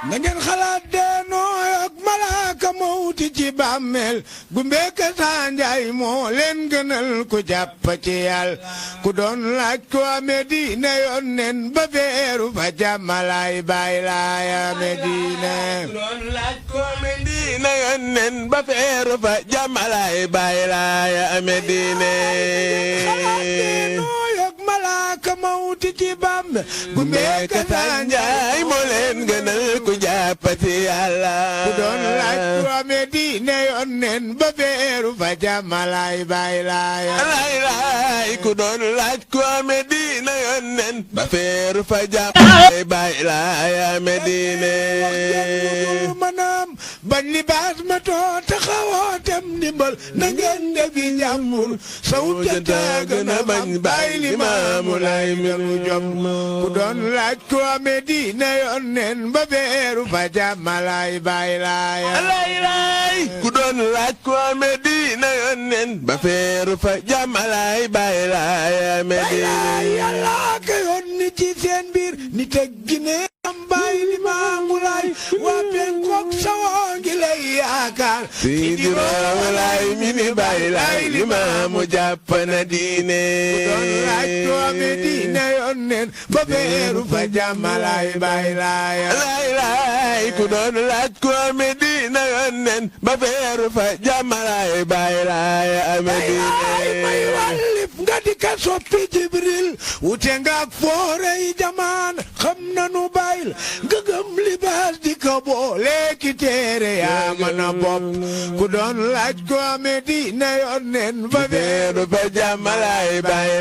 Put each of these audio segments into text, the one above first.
na ngeen xalaat deenoo ak malaaka mawti ci bàmmeel Gumbeeka Saa Njaay moo leen gënal ku jàpp ci Yàlla ku doon laaj ko Medina yónneen ba feeru fa jàmmalaay baay laaya Medina ku doon laaj ko Medina yónneen ba feeru fa jàmmalaay baay laaya Medina malaaka mawti ci bàmmeel Gumbeeka Saa Njaay moo leen gënal ku jàppati Yàlla ku doon laaj ko Medina yónneen ba feeru fa jàmmalaay baay laaya laay ku doon laaj ko Medina yónneen ba feeru fa jàmmalaay baay laaya Medina manam bañ libaas ma too taxawoo tem ndimbal na ngeen defi jàmbur saw janta gën a bañ baay Limaamu Laay meru jom ku doon laaj ko Medina yónneen ba feeru fa jàmmalaay baay laaya laay ku doon laaj ko Medina yónneen ba feeru fa jàmmalaay baay laaya Medina Yàlla ka yónni ci seen biir ni teg Gine am baay Limaamu Laay waa penkook sawoo ngi lay yaakaar Sidi Limaamu Laay mi ni baay laay Limaamu jàpp na diine ku doon laaj ko Medina yónneen ba feeru fa jàmmalaay baay laaya laay ku doon laaj ko Medina yónneen ba feeru fa jàmmalaay baay laaya Medina may wàllif nga di ka soppi Jibril wute nga ak foorey jamaan xam nanu bayil nga gëm libaas di ko boole ki téere yaa mën a bopp ku doon laaj ko Medina yónneen ba feeru fa jàmmalaay baay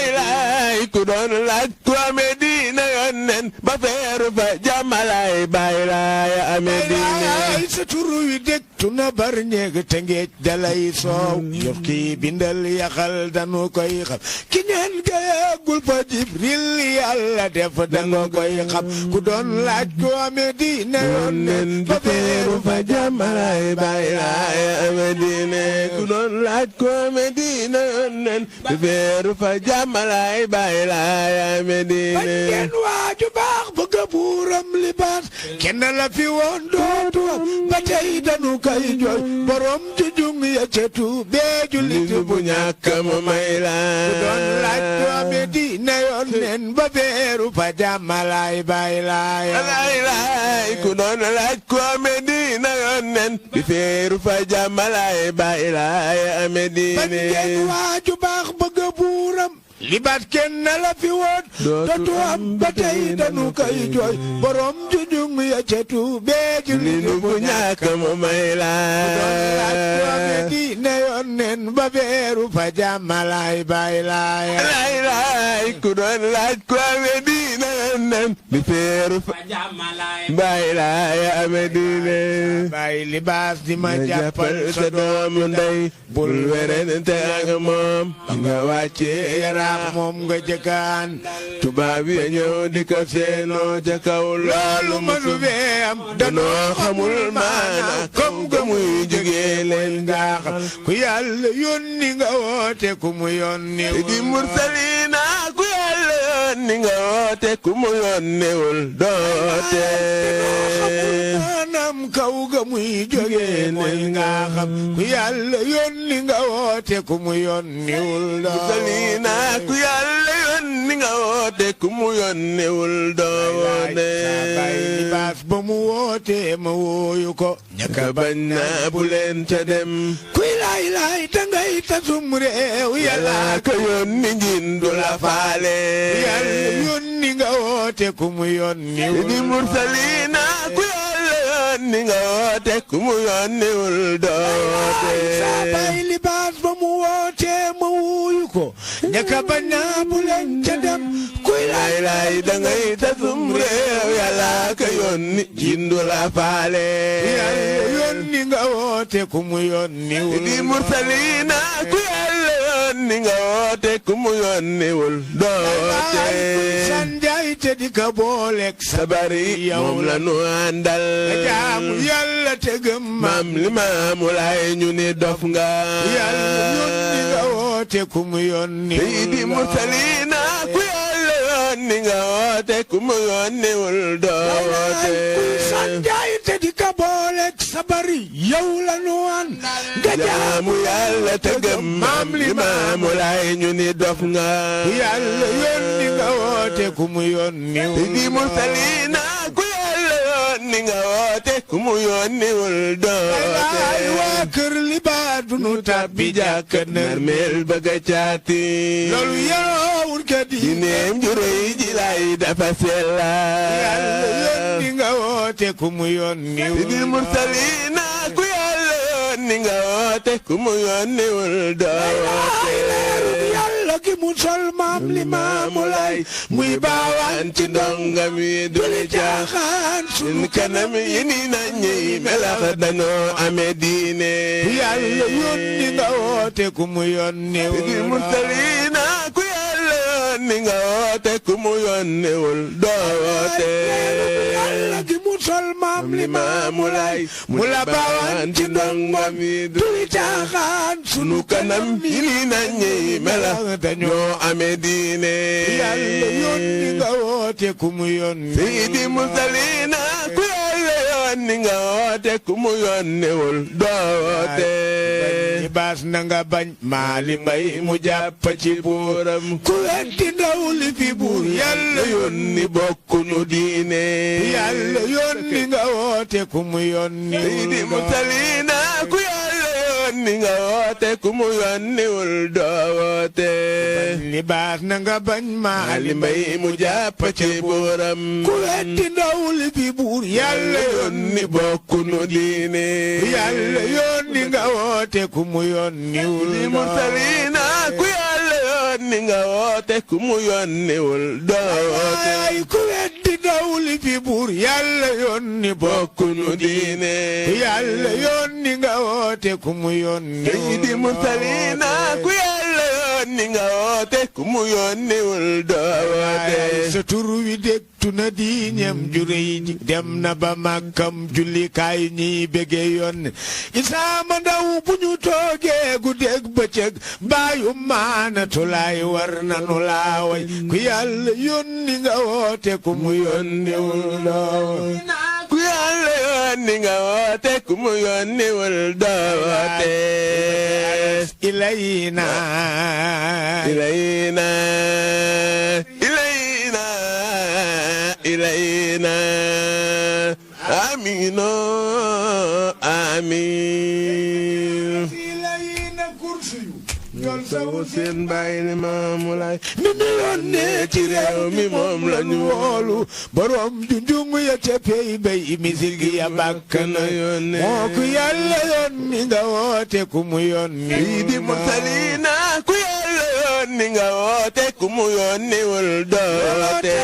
laay ku doon laaj ko Medina yónneen ba feeru fa jàmmalaay baay laaya Medina ay sa turu wi dégtu na bar ñeeg te ngeej dalay soow yof kii bindal yaxal danu koy xam ki ñeen ga yeggul fa Jibril Yàlla def danga koy xam ku doon laaj ko Medina yónneen ba feeru fa jàmmalaay baay laaya Medina ku doon laaj ko Medina yónneen ba feeru fa jàmmalaay baay laaya Medina ngeen waaju baax bëgg buuram libaas kenn la fi woon dootu ba tey danu koy jooy borom jujung ya cetu bee jullit bu ñàkk mu may la ku doon laaj ko Medina yónneen ba feeru fa jàmmalaay baay laaya laay ku doon laaj ko Medina yónneen bi feeru fa jàmmalaay baay laaya Medina ngeen waaju baax bëgg buuram libaat kenn la fi woon dootu am ba tey danu koy jooy borom jujung ya cetu bee jullit bu ñàkk mu may la ku doon laaj ko Medina yónneen ba feeru fa jàmmalaay baay laaya laay ku doon laaj ko Medina yónneen bi feeru fa jàmmalaay baay laaya Medina baay libaas di ma jàppal sa doomu ndey bul werante ak moom nga wàcce yaraax moom nga jëkkaan tubaab yi ñëw di ko seenoo ca kaw loolu mënu fee am danoo xamul maana comme que muy jógee leen ngaaxal ku Yàlla yónni nga woote ku mu yónni di mursalina ku Yàlla yónni nga woote ku mu yónniwul doote maanaam kaw ga muy jógee mooy ngaaxam ku Yàlla yónni nga woote ku mu yónniwul mursalina ku Yàlla yónni nga woote ku mu yónniwul doote bay libaas ba mu woote ma wooyu ko ñaka bañ naa bu leen ca dem kuy laay laay ta ngay tasum réew Yàlla ka yónni ngin du la faale Yàlla yónni nga woote ku mu yónniwul di mursalina ku Yàlla yónni nga woote ku mu yónniwul doote bay libaas ba mu woote ma wuyu ko ñaka bañ naa bu leen ca dem kuy laay laay da ngay tasum réew Yàlla ka yónni ngin du la faale Yàlla yónni nga woote ku mu yónniwul di mursalina ku Yàlla yónni nga woote ku mu yónniwul doote sanjaay te di ka booleeg sabari moom la nu àndal jaamu Yàlla te gëm maam Limaamu Laay ñu ni dof nga Yàlla yónni nga woote ku mu yónniwul di mursalina ku Yàlla yónni nga woote ku mu yónniwul doo woote sanjaay te di ka booleeg sabari yow la nu wan nga jaamu yàlla te gëm maam Limaamu Laay ñu ni dof nga yàlla yónni nga woote ku mu yónniwul di mursaliina ku yàlla yónni nga woote ku mu yónniwul doo woote waa kër li baa dunu tàbbi jàkka narmeel bëgg a caati loolu yarawul kat yi dineem ju rëy ji lay dafa sella yàlla yónni nga woote ku mu yónniwul di mursaliina ku yàlla yónni nga woote ku mu yónniwul doo woote yàlla gi mu sol maam Limaamu Laay muy baawaan ci ndongam yi duli caaxaan sunu kanam yi ni naññi melax dañoo amee diine yàlla yónni nga woote ku mu yónniwul di mursaliina ku yàlla yónni nga woote ku mu yónniwul doo woote yàlla gi mu sol maam Limaamu Laay mu la baawaan ci ndongam yi duli caaxaan sunu kanam yi ni naññi melax dañoo amee diine yàlla yónni nga woote ku mu yónni Seydi Mursaliina ku yàlla yónni nga woote ku mu yónniwul doo woote baas na nga bañ maali mbay mu jàpp ci buuram ku wetti ndaw li fi buur yàlla yónni bokkuñu diine yàlla yónni nga woote ku mu yónni Seydi Mursaliina ku yàlla yónni nga woote ku mu yónniwul doo woote li baas na nga bañ maali mbay mu jàpp ci buuram ku wetti ndaw li fi buur yàlla yónni bokkuñu diine yàlla yónni nga woote ku mu yónniwul Seydi Mursaliina ku yàlla yónni nga woote ku mu yónniwul doo woote ku wetti ndaw li fi buur yàlla yónni bokkuñu diine yàlla yónni nga woote ku mu yónni Seydi Mursaliina ku yàlla yónni nga woote ku mu yónniwul doo woote sa tur wi dégtu na diiñam ju rëy ji dem na ba màkkam jullikaay ñiy bége yoon isaama ndaw bu ñu toogee guddeeg bëccëg baayu maanatulaay war nanu laa way ku yàlla yónni nga woote ku mu yónniwul doo ku yàlla yónni nga woote ku mu yónniwul doo woote ilayna ilayna ilayna ilayna amino amin ilayna kursiyu ñoom sawu seen bàyyi Limaamu Laay mi mu yónnee ci réew mi moom la ñu woolu borom junjungu ya ca pey bay misil gi ya bàkk na yónnee moo ku yàlla yónni nga woote ku mu yónni Seydi Mursaliina ku yàlla yónni nga woote ku mu yónniwul doo woote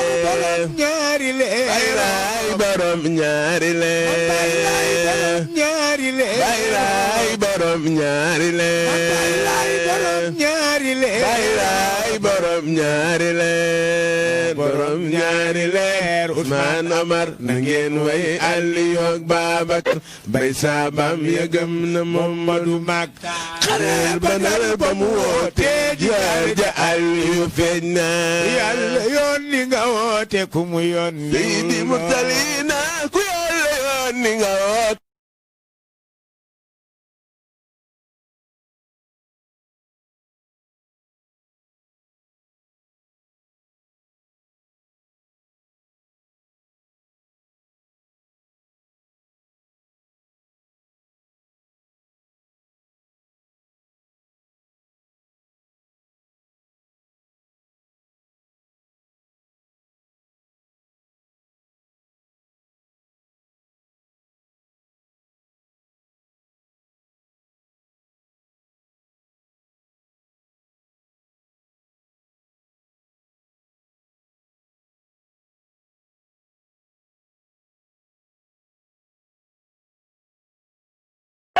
ñaari leer baylaay borom ñaari leer ñaari leer baylaay borom ñaari leer ñaari leer baylaay borom ñaari leer borom ñaari leer Usmaan Omar na ngeen way Aliyu ak Babakar bay saabam ya gëm na Mamadu mag xareel ba nar ba mu woote jaar ja Aliyu feeñ na yàlla yónni nga woote ku mu yónni Seydi Mursaliina ku yàlla yónni nga woote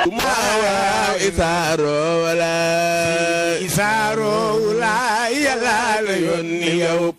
kumaawa isaaro wala isaaro wala yàlla la yónni yow